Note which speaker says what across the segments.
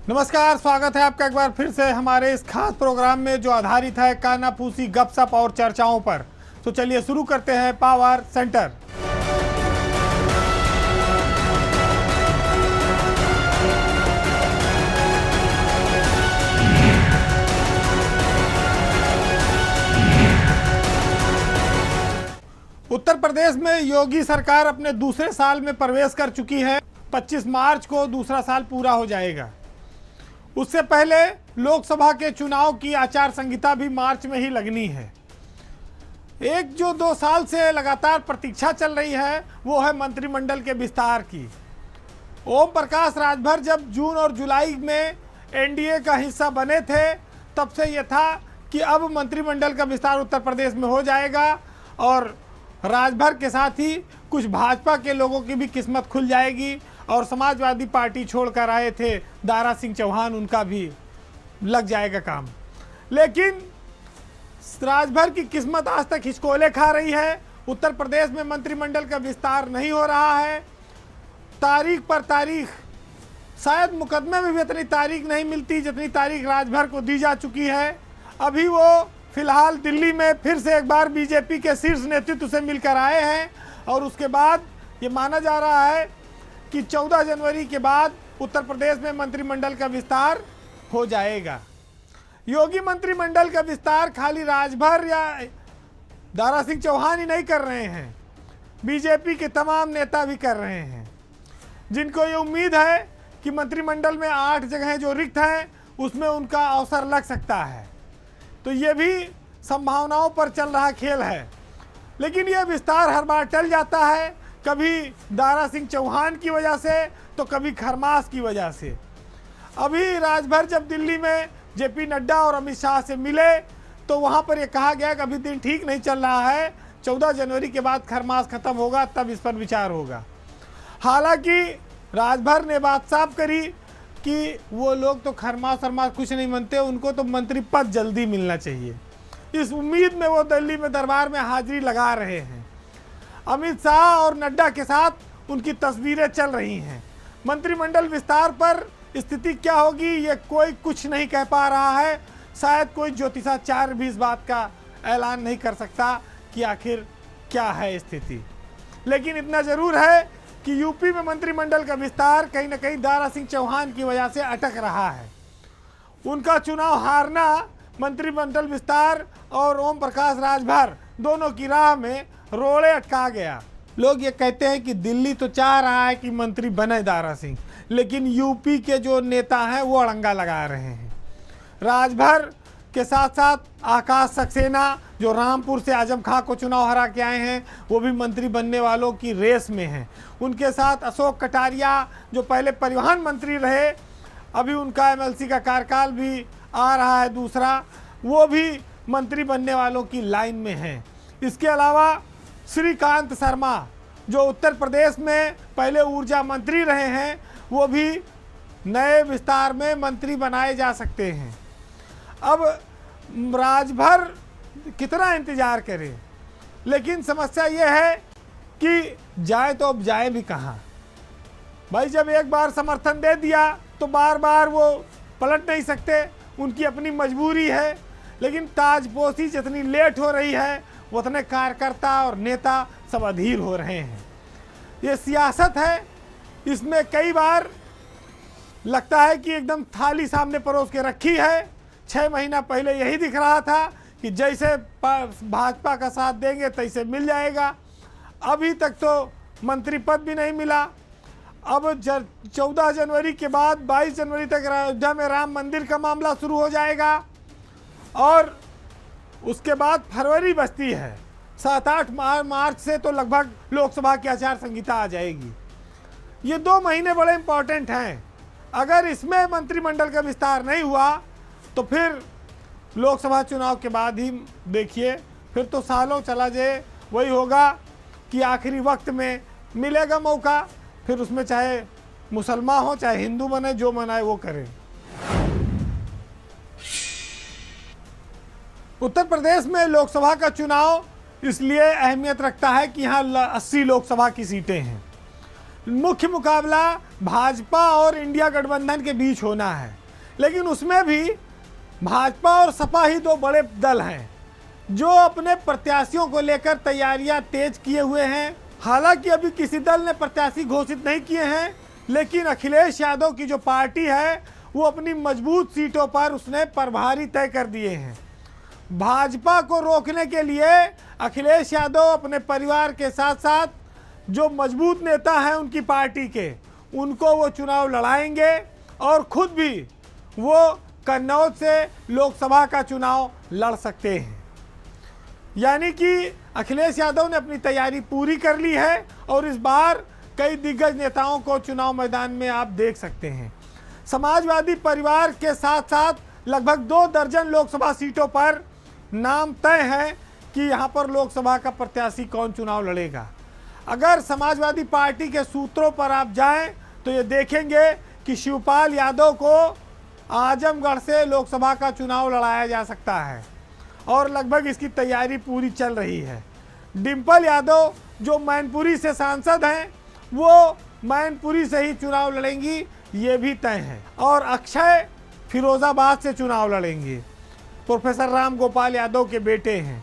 Speaker 1: नमस्कार, स्वागत है आपका एक बार फिर से हमारे इस खास प्रोग्राम में जो आधारित है कानाफूसी गपशप और चर्चाओं पर। तो चलिए शुरू करते हैं पावर सेंटर। उत्तर प्रदेश में योगी सरकार अपने दूसरे साल में प्रवेश कर चुकी है। 25 मार्च को दूसरा साल पूरा हो जाएगा। उससे पहले लोकसभा के चुनाव की आचार संहिता भी मार्च में ही लगनी है। एक जो 2 साल से लगातार प्रतीक्षा चल रही है वो है मंत्रिमंडल के विस्तार की। ओम प्रकाश राजभर जब जून और जुलाई में एनडीए का हिस्सा बने थे तब से ये था कि अब मंत्रिमंडल का विस्तार उत्तर प्रदेश में हो जाएगा और राजभर के साथ ही कुछ भाजपा के लोगों की भी किस्मत खुल जाएगी। और समाजवादी पार्टी छोड़कर आए थे दारा सिंह चौहान, उनका भी लग जाएगा काम। लेकिन राजभर की किस्मत आज तक हिचकोले खा रही है। उत्तर प्रदेश में मंत्रिमंडल का विस्तार नहीं हो रहा है। तारीख पर तारीख, शायद मुकदमे में भी इतनी तारीख नहीं मिलती जितनी तारीख राजभर को दी जा चुकी है। अभी वो फिलहाल दिल्ली में फिर से एक बार बीजेपी के शीर्ष नेतृत्व से मिलकर आए हैं और उसके बाद ये माना जा रहा है कि 14 जनवरी के बाद उत्तर प्रदेश में मंत्रिमंडल का विस्तार हो जाएगा। योगी मंत्रिमंडल का विस्तार खाली राजभर या दारा सिंह चौहान ही नहीं कर रहे हैं, बीजेपी के तमाम नेता भी कर रहे हैं, जिनको ये उम्मीद है कि मंत्रिमंडल में 8 जगहें जो रिक्त हैं उसमें उनका अवसर लग सकता है। तो ये भी संभावनाओं पर चल रहा खेल है। लेकिन ये विस्तार हर बार टल जाता है, कभी दारा सिंह चौहान की वजह से तो कभी खरमास की वजह से। अभी राजभर जब दिल्ली में जेपी नड्डा और अमित शाह से मिले तो वहाँ पर ये कहा गया कि अभी दिन ठीक नहीं चल रहा है, 14 जनवरी के बाद खरमास खत्म होगा तब इस पर विचार होगा। हालांकि राजभर ने बात साफ करी कि वो लोग तो खरमास कुछ नहीं मानते, उनको तो मंत्री पद जल्दी मिलना चाहिए। इस उम्मीद में वो दिल्ली में दरबार में हाजिरी लगा रहे हैं। अमित शाह और नड्डा के साथ उनकी तस्वीरें चल रही हैं। मंत्रिमंडल विस्तार पर स्थिति क्या होगी ये कोई कुछ नहीं कह पा रहा है। शायद कोई ज्योतिषाचार्य भी इस बात का ऐलान नहीं कर सकता कि आखिर क्या है स्थिति। लेकिन इतना जरूर है कि यूपी में मंत्रिमंडल का विस्तार कहीं ना कहीं दारा सिंह चौहान की वजह से अटक रहा है। उनका चुनाव हारना मंत्रिमंडल विस्तार और ओम प्रकाश राजभर दोनों की राह में रोड़े अटका गया। लोग ये कहते हैं कि दिल्ली तो चाह रहा है कि मंत्री बने दारा सिंह, लेकिन यूपी के जो नेता हैं वो अड़ंगा लगा रहे हैं। राजभर के साथ साथ आकाश सक्सेना जो रामपुर से आजम खां को चुनाव हरा के आए हैं वो भी मंत्री बनने वालों की रेस में हैं। उनके साथ अशोक कटारिया जो पहले परिवहन मंत्री रहे, अभी उनका एमएलसी का कार्यकाल भी आ रहा है दूसरा, वो भी मंत्री बनने वालों की लाइन में हैं। इसके अलावा श्रीकांत शर्मा जो उत्तर प्रदेश में पहले ऊर्जा मंत्री रहे हैं वो भी नए विस्तार में मंत्री बनाए जा सकते हैं। अब राजभर कितना इंतजार करे, लेकिन समस्या ये है कि जाए तो अब जाए भी कहाँ। भाई जब एक बार समर्थन दे दिया तो बार बार वो पलट नहीं सकते, उनकी अपनी मजबूरी है। लेकिन ताजपोशी जितनी लेट हो रही है उतने कार्यकर्ता और नेता सब अधीर हो रहे हैं। ये सियासत है, इसमें कई बार लगता है कि एकदम थाली सामने परोस के रखी है। 6 महीना पहले यही दिख रहा था कि जैसे भाजपा का साथ देंगे तैसे मिल जाएगा। अभी तक तो मंत्री पद भी नहीं मिला। अब 14 जनवरी के बाद 22 जनवरी तक अयोध्या में राम मंदिर का मामला शुरू हो जाएगा और उसके बाद फरवरी बचती है। 7-8 मार्च से तो लगभग लोकसभा की आचार संहिता आ जाएगी। ये 2 महीने बड़े इंपॉर्टेंट हैं। अगर इसमें मंत्रिमंडल का विस्तार नहीं हुआ तो फिर लोकसभा चुनाव के बाद ही देखिए, फिर तो सालों चला जाए। वही होगा कि आखिरी वक्त में मिलेगा मौका, फिर उसमें चाहे मुसलमान हो चाहे हिंदू बने, जो मनाए वो करे। उत्तर प्रदेश में लोकसभा का चुनाव इसलिए अहमियत रखता है कि यहाँ 80 लोकसभा की सीटें हैं। मुख्य मुकाबला भाजपा और इंडिया गठबंधन के बीच होना है, लेकिन उसमें भी भाजपा और सपा ही दो बड़े दल हैं जो अपने प्रत्याशियों को लेकर तैयारियां तेज किए हुए हैं। हालांकि अभी किसी दल ने प्रत्याशी घोषित नहीं किए हैं, लेकिन अखिलेश यादव की जो पार्टी है वो अपनी मजबूत सीटों पर उसने प्रभारी तय कर दिए हैं। भाजपा को रोकने के लिए अखिलेश यादव अपने परिवार के साथ साथ जो मजबूत नेता हैं उनकी पार्टी के, उनको वो चुनाव लड़ाएंगे और खुद भी वो कन्नौज से लोकसभा का चुनाव लड़ सकते हैं। यानी कि अखिलेश यादव ने अपनी तैयारी पूरी कर ली है और इस बार कई दिग्गज नेताओं को चुनाव मैदान में आप देख सकते हैं। समाजवादी परिवार के साथ साथ लगभग 2 दर्जन लोकसभा सीटों पर नाम तय है कि यहाँ पर लोकसभा का प्रत्याशी कौन चुनाव लड़ेगा। अगर समाजवादी पार्टी के सूत्रों पर आप जाएं तो ये देखेंगे कि शिवपाल यादव को आजमगढ़ से लोकसभा का चुनाव लड़ाया जा सकता है और लगभग इसकी तैयारी पूरी चल रही है। डिम्पल यादव जो मैनपुरी से सांसद हैं वो मैनपुरी से ही चुनाव लड़ेंगी, ये भी तय है। और अक्षय फिरोजाबाद से चुनाव लड़ेंगे, प्रोफेसर राम गोपाल यादव के बेटे हैं।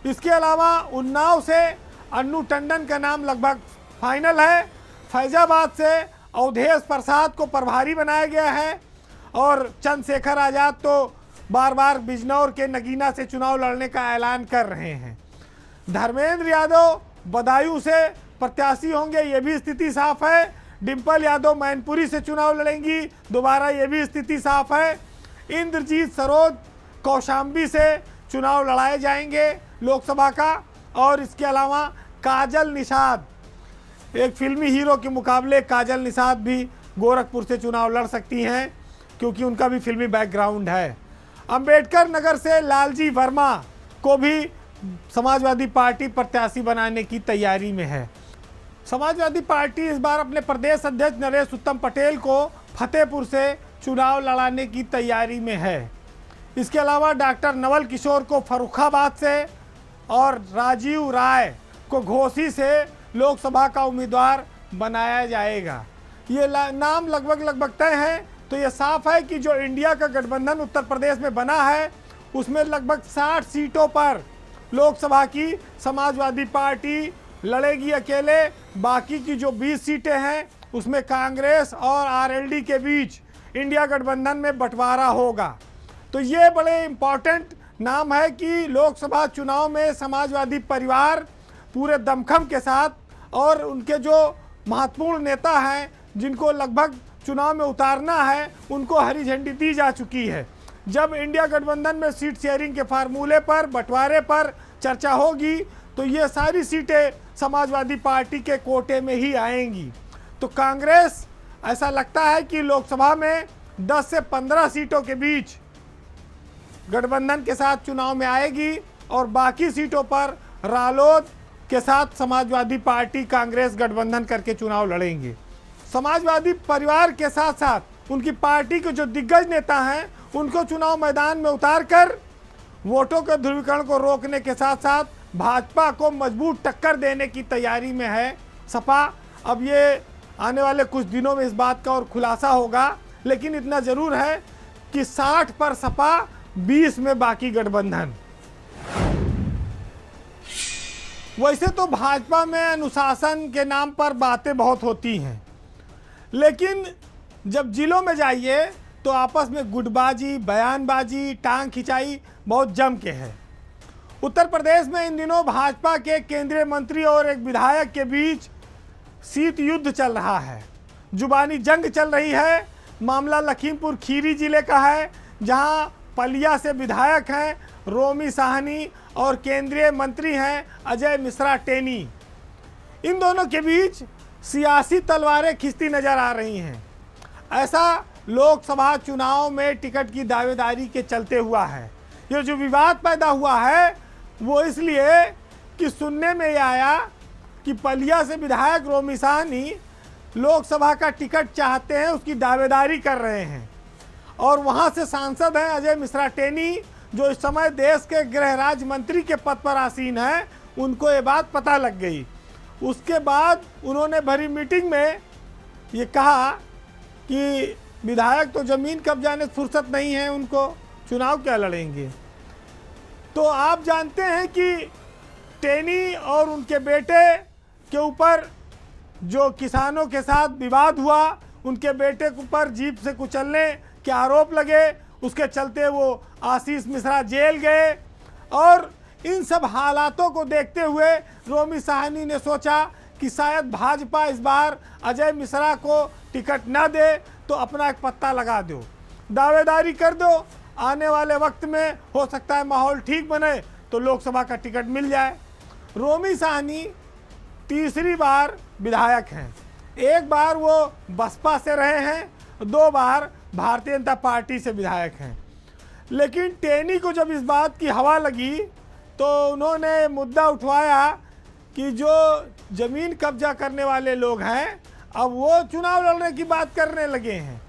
Speaker 1: इसके अलावा उन्नाव से अन्नू टंडन का नाम लगभग फाइनल है। फैजाबाद से अवधेश प्रसाद को प्रभारी बनाया गया है और चंद्रशेखर आज़ाद तो बार बार बिजनौर के नगीना से चुनाव लड़ने का ऐलान कर रहे हैं। धर्मेंद्र यादव बदायूं से प्रत्याशी होंगे, ये भी स्थिति साफ है। डिम्पल यादव मैनपुरी से चुनाव लड़ेंगी, दोबारा ये भी स्थिति साफ है। इंद्रजीत सरोज कौशाम्बी से चुनाव लड़ाए जाएंगे लोकसभा का। और इसके अलावा काजल निषाद, एक फिल्मी हीरो के मुकाबले काजल निषाद भी गोरखपुर से चुनाव लड़ सकती हैं क्योंकि उनका भी फिल्मी बैकग्राउंड है। अंबेडकर नगर से लालजी वर्मा को भी समाजवादी पार्टी प्रत्याशी बनाने की तैयारी में है। समाजवादी पार्टी इस बार अपने प्रदेश अध्यक्ष नरेश उत्तम पटेल को फतेहपुर से चुनाव लड़ाने की तैयारी में है। इसके अलावा डॉक्टर नवल किशोर को फर्रुखाबाद से और राजीव राय को घोसी से लोकसभा का उम्मीदवार बनाया जाएगा। ये नाम लगभग तय है। तो ये साफ है कि जो इंडिया का गठबंधन उत्तर प्रदेश में बना है उसमें लगभग 60 सीटों पर लोकसभा की समाजवादी पार्टी लड़ेगी अकेले। बाकी की जो 20 सीटें हैं उसमें कांग्रेस और आरएलडी के बीच इंडिया गठबंधन में बंटवारा होगा। तो ये बड़े इम्पॉर्टेंट नाम है कि लोकसभा चुनाव में समाजवादी परिवार पूरे दमखम के साथ और उनके जो महत्वपूर्ण नेता हैं जिनको लगभग चुनाव में उतारना है उनको हरी झंडी दी जा चुकी है। जब इंडिया गठबंधन में सीट शेयरिंग के फार्मूले पर बंटवारे पर चर्चा होगी तो ये सारी सीटें समाजवादी पार्टी के कोटे में ही आएंगी। तो कांग्रेस ऐसा लगता है कि लोकसभा में 10 से 15 सीटों के बीच गठबंधन के साथ चुनाव में आएगी और बाकी सीटों पर रालोद के साथ समाजवादी पार्टी कांग्रेस गठबंधन करके चुनाव लड़ेंगे। समाजवादी परिवार के साथ साथ उनकी पार्टी के जो दिग्गज नेता हैं उनको चुनाव मैदान में उतारकर वोटों के ध्रुवीकरण को रोकने के साथ साथ भाजपा को मजबूत टक्कर देने की तैयारी में है सपा। अब ये आने वाले कुछ दिनों में इस बात का और खुलासा होगा, लेकिन इतना ज़रूर है कि 60 पर सपा, 20 में बाकी गठबंधन। वैसे तो भाजपा में अनुशासन के नाम पर बातें बहुत होती हैं, लेकिन जब जिलों में जाइए तो आपस में गुटबाजी, बयानबाजी, टांग खिंचाई बहुत जम के है। उत्तर प्रदेश में इन दिनों भाजपा के केंद्रीय मंत्री और एक विधायक के बीच शीत युद्ध चल रहा है, जुबानी जंग चल रही है। मामला लखीमपुर खीरी जिले का है, जहां पलिया से विधायक हैं रोमी साहनी और केंद्रीय मंत्री हैं अजय मिश्रा टेनी। इन दोनों के बीच सियासी तलवारें खिंचती नजर आ रही हैं। ऐसा लोकसभा चुनाव में टिकट की दावेदारी के चलते हुआ है। ये जो विवाद पैदा हुआ है वो इसलिए कि सुनने में ये आया कि पलिया से विधायक रोमी साहनी लोकसभा का टिकट चाहते हैं, उसकी दावेदारी कर रहे हैं। और वहाँ से सांसद हैं अजय मिश्रा टेनी, जो इस समय देश के गृह राज्य मंत्री के पद पर आसीन हैं। उनको ये बात पता लग गई। उसके बाद उन्होंने भरी मीटिंग में ये कहा कि विधायक तो ज़मीन कब्जाने से फुर्सत नहीं है, उनको चुनाव क्या लड़ेंगे। तो आप जानते हैं कि टेनी और उनके बेटे के ऊपर जो किसानों के साथ विवाद हुआ, उनके बेटे के ऊपर जीप से कुचलने के आरोप लगे, उसके चलते वो आशीष मिश्रा जेल गए। और इन सब हालातों को देखते हुए रोमी साहनी ने सोचा कि शायद भाजपा इस बार अजय मिश्रा को टिकट न दे तो अपना एक पत्ता लगा दो, दावेदारी कर दो, आने वाले वक्त में हो सकता है माहौल ठीक बने तो लोकसभा का टिकट मिल जाए। रोमी साहनी तीसरी बार विधायक हैं, एक बार वो बसपा से रहे हैं, 2 बार भारतीय जनता पार्टी से विधायक हैं। लेकिन टेनी को जब इस बात की हवा लगी तो उन्होंने मुद्दा उठवाया कि जो ज़मीन कब्जा करने वाले लोग हैं अब वो चुनाव लड़ने की बात करने लगे हैं।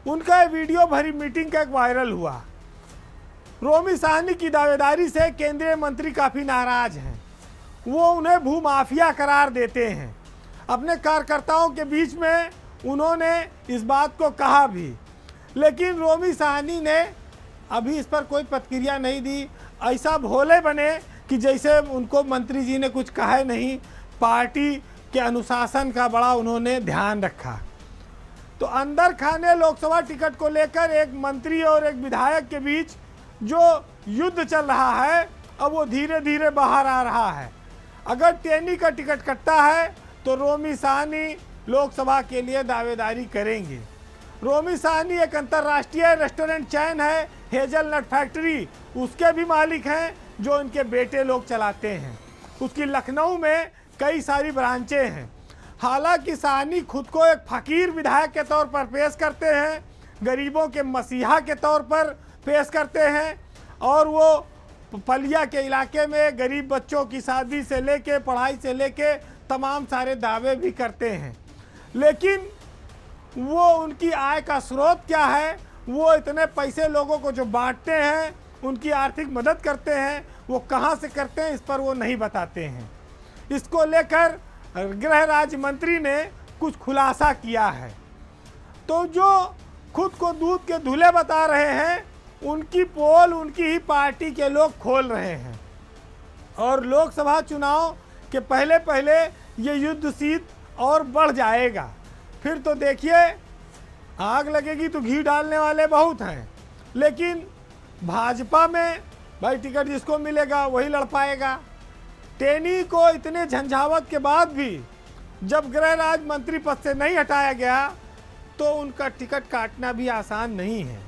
Speaker 1: उनका वीडियो भरी मीटिंग का एक वायरल हुआ। रोमी साहनी की दावेदारी से केंद्रीय मंत्री काफ़ी नाराज हैं, वो उन्हें भूमाफिया करार देते हैं। अपने कार्यकर्ताओं के बीच में उन्होंने इस बात को कहा भी, लेकिन रोमी साहनी ने अभी इस पर कोई प्रतिक्रिया नहीं दी। ऐसा भोले बने कि जैसे उनको मंत्री जी ने कुछ कहा नहीं, पार्टी के अनुशासन का बड़ा उन्होंने ध्यान रखा। तो अंदर खाने लोकसभा टिकट को लेकर एक मंत्री और एक विधायक के बीच जो युद्ध चल रहा है अब वो धीरे धीरे बाहर आ रहा है। अगर टेनी का टिकट कटता है तो रोमी साहनी लोकसभा के लिए दावेदारी करेंगे। रोमी साहनी एक अंतर्राष्ट्रीय रेस्टोरेंट चैन है हेजलनट फैक्ट्री, उसके भी मालिक हैं जो इनके बेटे लोग चलाते हैं। उसकी लखनऊ में कई सारी ब्रांचें हैं। हालांकि साहनी खुद को एक फकीर विधायक के तौर पर पेश करते हैं, गरीबों के मसीहा के तौर पर पेश करते हैं, और वो पलिया के इलाके में गरीब बच्चों की शादी से लेके पढ़ाई से लेके तमाम सारे दावे भी करते हैं। लेकिन वो उनकी आय का स्रोत क्या है, वो इतने पैसे लोगों को जो बांटते हैं, उनकी आर्थिक मदद करते हैं, वो कहाँ से करते हैं इस पर वो नहीं बताते हैं। इसको लेकर गृह राज्य मंत्री ने कुछ खुलासा किया है। तो जो खुद को दूध के धुले बता रहे हैं उनकी पोल उनकी ही पार्टी के लोग खोल रहे हैं, और लोकसभा चुनाव के पहले पहले ये युद्ध शीत और बढ़ जाएगा। फिर तो देखिए आग लगेगी तो घी डालने वाले बहुत हैं, लेकिन भाजपा में भाई टिकट जिसको मिलेगा वही लड़ पाएगा। टेनी को इतने झंझावत के बाद भी जब गृह राज्य मंत्री पद से नहीं हटाया गया तो उनका टिकट काटना भी आसान नहीं है।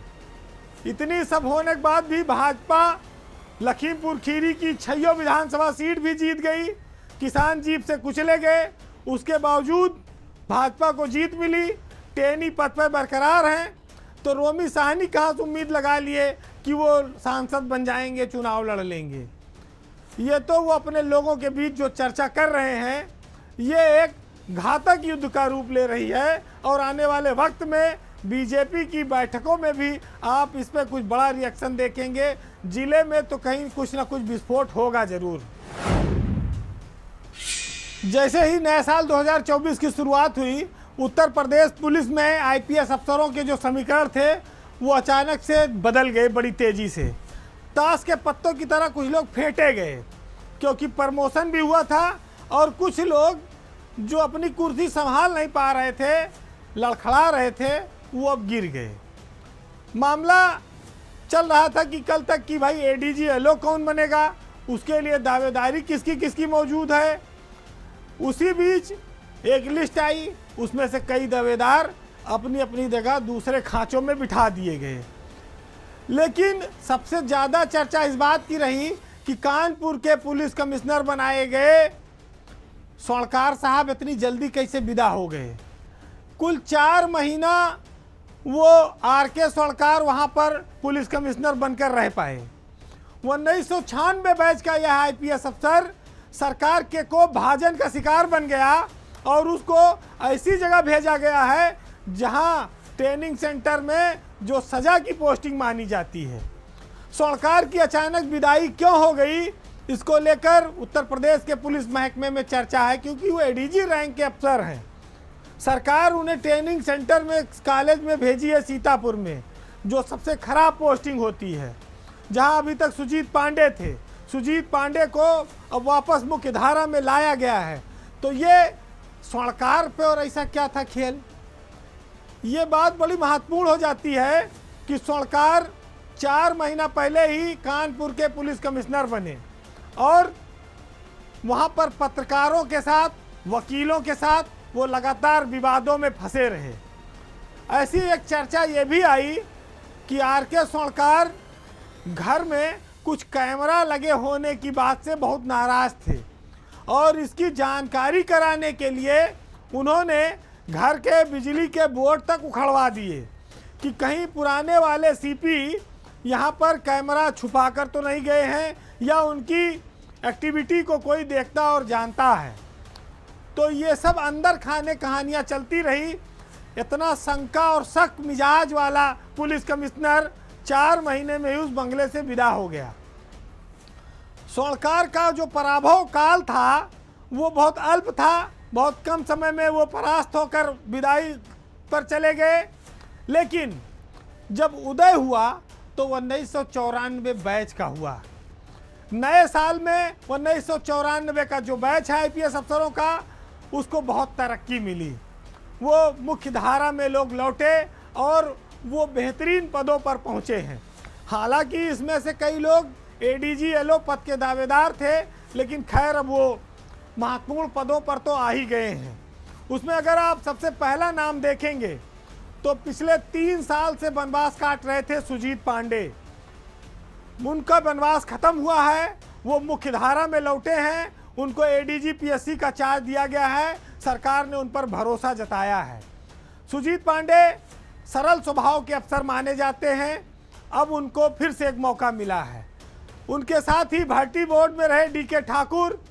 Speaker 1: इतनी सब होने के बाद भी भाजपा लखीमपुर खीरी की 6 विधानसभा सीट भी जीत गई, किसान जीप से कुचले गए, उसके बावजूद भाजपा को जीत मिली। टेनी पद पर बरकरार हैं, तो रोमी साहनी कहाँ से उम्मीद लगा लिए कि वो सांसद बन जाएंगे, चुनाव लड़ लेंगे। ये तो वो अपने लोगों के बीच जो चर्चा कर रहे हैं ये एक घातक युद्ध का रूप ले रही है, और आने वाले वक्त में बीजेपी की बैठकों में भी आप इस पर कुछ बड़ा रिएक्शन देखेंगे। जिले में तो कहीं कुछ ना कुछ विस्फोट होगा जरूर। जैसे ही नए साल 2024 की शुरुआत हुई, उत्तर प्रदेश पुलिस में आईपीएस अफसरों के जो समीकरण थे वो अचानक से बदल गए बड़ी तेज़ी से। ताश के पत्तों की तरह कुछ लोग फेंटे गए, क्योंकि प्रमोशन भी हुआ था, और कुछ लोग जो अपनी कुर्सी संभाल नहीं पा रहे थे, लड़खड़ा रहे थे, वो अब गिर गए। मामला चल रहा था कि कल तक कि भाई एडीजी एलओ कौन बनेगा, उसके लिए दावेदारी किसकी किसकी मौजूद है। उसी बीच एक लिस्ट आई, उसमें से कई दावेदार अपनी अपनी जगह दूसरे खांचों में बिठा दिए गए। लेकिन सबसे ज़्यादा चर्चा इस बात की रही कि कानपुर के पुलिस कमिश्नर बनाए गए स्वर्णकार साहब इतनी जल्दी कैसे विदा हो गए। कुल 4 महीना वो आर.के. स्वर्णकार वहाँ पर पुलिस कमिश्नर बनकर रह पाए। 1996 बैच का यह आईपीएस अफसर सरकार के को भाजन का शिकार बन गया, और उसको ऐसी जगह भेजा गया है जहां ट्रेनिंग सेंटर में जो सजा की पोस्टिंग मानी जाती है। स्वर्णकार की अचानक विदाई क्यों हो गई, इसको लेकर उत्तर प्रदेश के पुलिस महकमे में चर्चा है, क्योंकि वो एडीजी रैंक के अफसर हैं। सरकार उन्हें ट्रेनिंग सेंटर में कॉलेज में भेजी है सीतापुर में, जो सबसे खराब पोस्टिंग होती है, जहां अभी तक सुजीत पांडे थे। सुजीत पांडे को अब वापस मुख्य धारा में लाया गया है। तो ये स्वर्णकार पे और ऐसा क्या था खेल? ये बात बड़ी महत्वपूर्ण हो जाती है कि स्वर्णकार 4 महीना पहले ही कानपुर के पुलिस कमिश्नर बने और वहाँ पर पत्रकारों के साथ, वकीलों के साथ वो लगातार विवादों में फंसे रहे। ऐसी एक चर्चा ये भी आई कि आर.के. स्वर्णकार घर में कुछ कैमरा लगे होने की बात से बहुत नाराज थे और इसकी जानकारी कराने के लिए उन्होंने घर के बिजली के बोर्ड तक उखड़वा दिए कि कहीं पुराने वाले सीपी यहाँ पर कैमरा छुपा कर तो नहीं गए हैं या उनकी एक्टिविटी को कोई देखता और जानता है। तो ये सब अंदर खाने कहानियाँ चलती रही। इतना शंका और शक मिजाज वाला पुलिस कमिश्नर 4 महीने में ही उस बंगले से विदा हो गया। स्वर्णकार का जो पराभव काल था वो बहुत अल्प था, बहुत कम समय में वो परास्त होकर विदाई पर चले गए। लेकिन जब उदय हुआ तो 1994 बैच का हुआ। नए साल में 1994 का जो बैच है आईपीएस अफसरों का, उसको बहुत तरक्की मिली। वो मुख्य धारा में लोग लौटे और वो बेहतरीन पदों पर पहुंचे हैं। हालांकि इसमें से कई लोग एडीजी-एलओ पद के दावेदार थे, लेकिन खैर अब वो महत्वपूर्ण पदों पर तो आ ही गए हैं। उसमें अगर आप सबसे पहला नाम देखेंगे तो पिछले 3 साल से वनवास काट रहे थे सुजीत पांडे। उनका वनवास खत्म हुआ है, वो मुख्य धारा में लौटे हैं। उनको एडीजी पीएससी का चार्ज दिया गया है। सरकार ने उन पर भरोसा जताया है। सुजीत पांडे सरल स्वभाव के अफसर माने जाते हैं। अब उनको फिर से एक मौका मिला है। उनके साथ ही भर्ती बोर्ड में रहे डीके ठाकुर,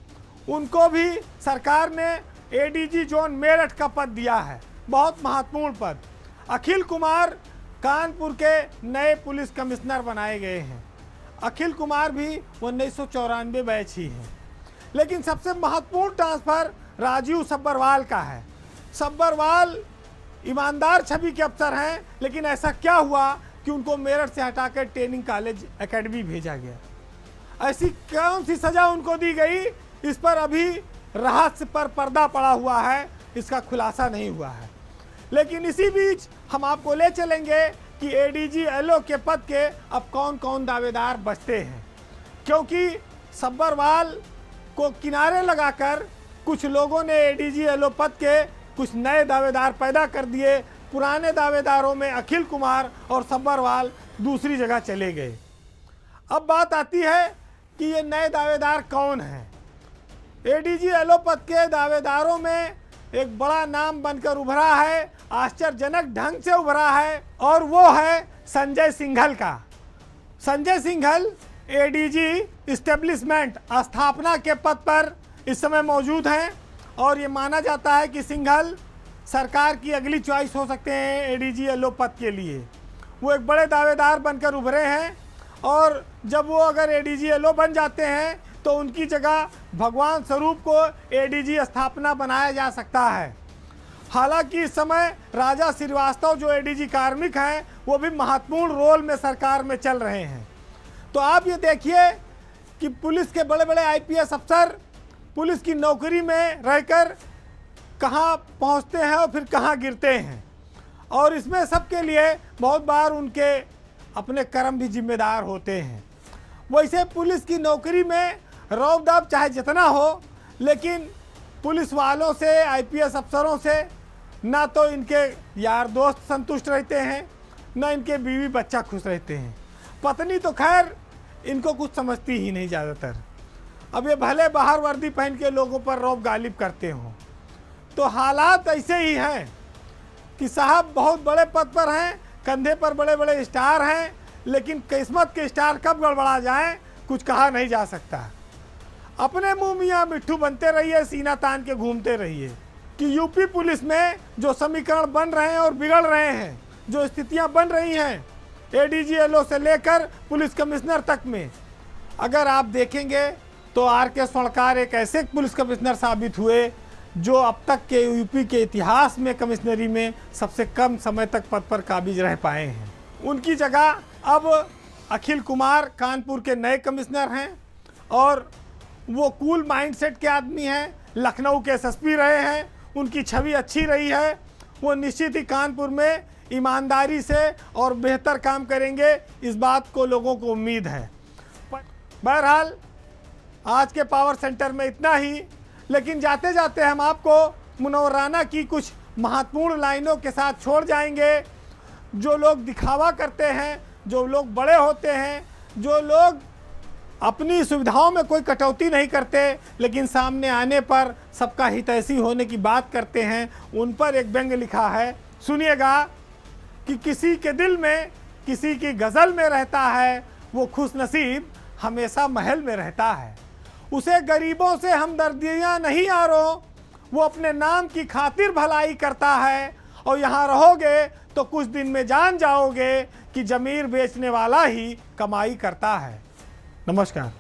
Speaker 1: उनको भी सरकार ने एडीजी जोन मेरठ का पद दिया है, बहुत महत्वपूर्ण पद। अखिल कुमार कानपुर के नए पुलिस कमिश्नर बनाए गए हैं। अखिल कुमार भी 1994 बैच ही हैं। लेकिन सबसे महत्वपूर्ण ट्रांसफ़र राजीव सब्बरवाल का है। सब्बरवाल ईमानदार छवि के अफसर हैं, लेकिन ऐसा क्या हुआ कि उनको मेरठ से हटाकर ट्रेनिंग कॉलेज एकेडमी भेजा गया? ऐसी कौन सी सज़ा उनको दी गई, इस पर अभी रहस्य पर पर्दा पड़ा हुआ है, इसका खुलासा नहीं हुआ है। लेकिन इसी बीच हम आपको ले चलेंगे कि एडीजी-एलओ के पद के अब कौन कौन दावेदार बचते हैं, क्योंकि सब्बरवाल को किनारे लगाकर कुछ लोगों ने एडीजी-एलओ पद के कुछ नए दावेदार पैदा कर दिए। पुराने दावेदारों में अखिल कुमार और सब्बरवाल दूसरी जगह चले गए। अब बात आती है कि ये नए दावेदार कौन हैं। एडीजी-एलओ पद के दावेदारों में एक बड़ा नाम बनकर उभरा है, आश्चर्यजनक ढंग से उभरा है, और वो है संजय सिंघल का। संजय सिंघल एडीजी इस्टेब्लिशमेंट स्थापना के पद पर इस समय मौजूद हैं और ये माना जाता है कि सिंघल सरकार की अगली चॉइस हो सकते हैं एडीजी-एलओ पद के लिए। वो एक बड़े दावेदार बनकर उभरे हैं और जब वो अगर एडीजी-एलओ बन जाते हैं तो उनकी जगह भगवान स्वरूप को एडीजी स्थापना बनाया जा सकता है। हालांकि इस समय राजा श्रीवास्तव जो एडीजी कार्मिक हैं, वो भी महत्वपूर्ण रोल में सरकार में चल रहे हैं। तो आप ये देखिए कि पुलिस के बड़े बड़े आईपीएस अफसर पुलिस की नौकरी में रहकर कहाँ पहुँचते हैं और फिर कहाँ गिरते हैं, और इसमें सबके लिए बहुत बार उनके अपने कर्म भी जिम्मेदार होते हैं। वैसे पुलिस की नौकरी में रौब-दाब चाहे जितना हो, लेकिन पुलिस वालों से, आईपीएस अफसरों से ना तो इनके यार दोस्त संतुष्ट रहते हैं, ना इनके बीवी बच्चा खुश रहते हैं। पत्नी तो खैर इनको कुछ समझती ही नहीं ज़्यादातर। अब ये भले बाहर वर्दी पहन के लोगों पर रौब गालिब करते हों। तो हालात ऐसे ही हैं कि साहब बहुत बड़े पद पर हैं, कंधे पर बड़े बड़े स्टार हैं, लेकिन किस्मत के स्टार कब गड़बड़ा जाएं कुछ कहा नहीं जा सकता। अपने मुंह मियाँ मिट्ठू बनते रहिए, सीना तान के घूमते रहिए कि यूपी पुलिस में जो समीकरण बन रहे हैं और बिगड़ रहे हैं, जो स्थितियां बन रही हैं एडीजी-एलओ से लेकर पुलिस कमिश्नर तक में, अगर आप देखेंगे तो आर.के. स्वर्णकार एक ऐसे पुलिस कमिश्नर साबित हुए जो अब तक के यूपी के इतिहास में कमिश्नरी में सबसे कम समय तक पद पर काबिज रह पाए हैं। उनकी जगह अब अखिल कुमार कानपुर के नए कमिश्नर हैं और वो कूल माइंडसेट के आदमी हैं, लखनऊ के एसएसपी रहे हैं, उनकी छवि अच्छी रही है। वो निश्चित ही कानपुर में ईमानदारी से और बेहतर काम करेंगे, इस बात को लोगों को उम्मीद है। बहरहाल आज के पावर सेंटर में इतना ही, लेकिन जाते जाते हम आपको मुनव्वर राना की कुछ महत्वपूर्ण लाइनों के साथ छोड़ जाएंगे। जो लोग दिखावा करते हैं, जो लोग बड़े होते हैं, जो लोग अपनी सुविधाओं में कोई कटौती नहीं करते लेकिन सामने आने पर सबका हितैषी होने की बात करते हैं, उन पर एक व्यंग्य लिखा है, सुनिएगा कि किसी के दिल में किसी की गज़ल में रहता है, वो खुशनसीब हमेशा महल में रहता है। उसे गरीबों से हमदर्दियाँ नहीं यारो, वो अपने नाम की खातिर भलाई करता है। और यहाँ रहोगे तो कुछ दिन में जान जाओगे कि ज़मीर बेचने वाला ही कमाई करता है। नमस्कार।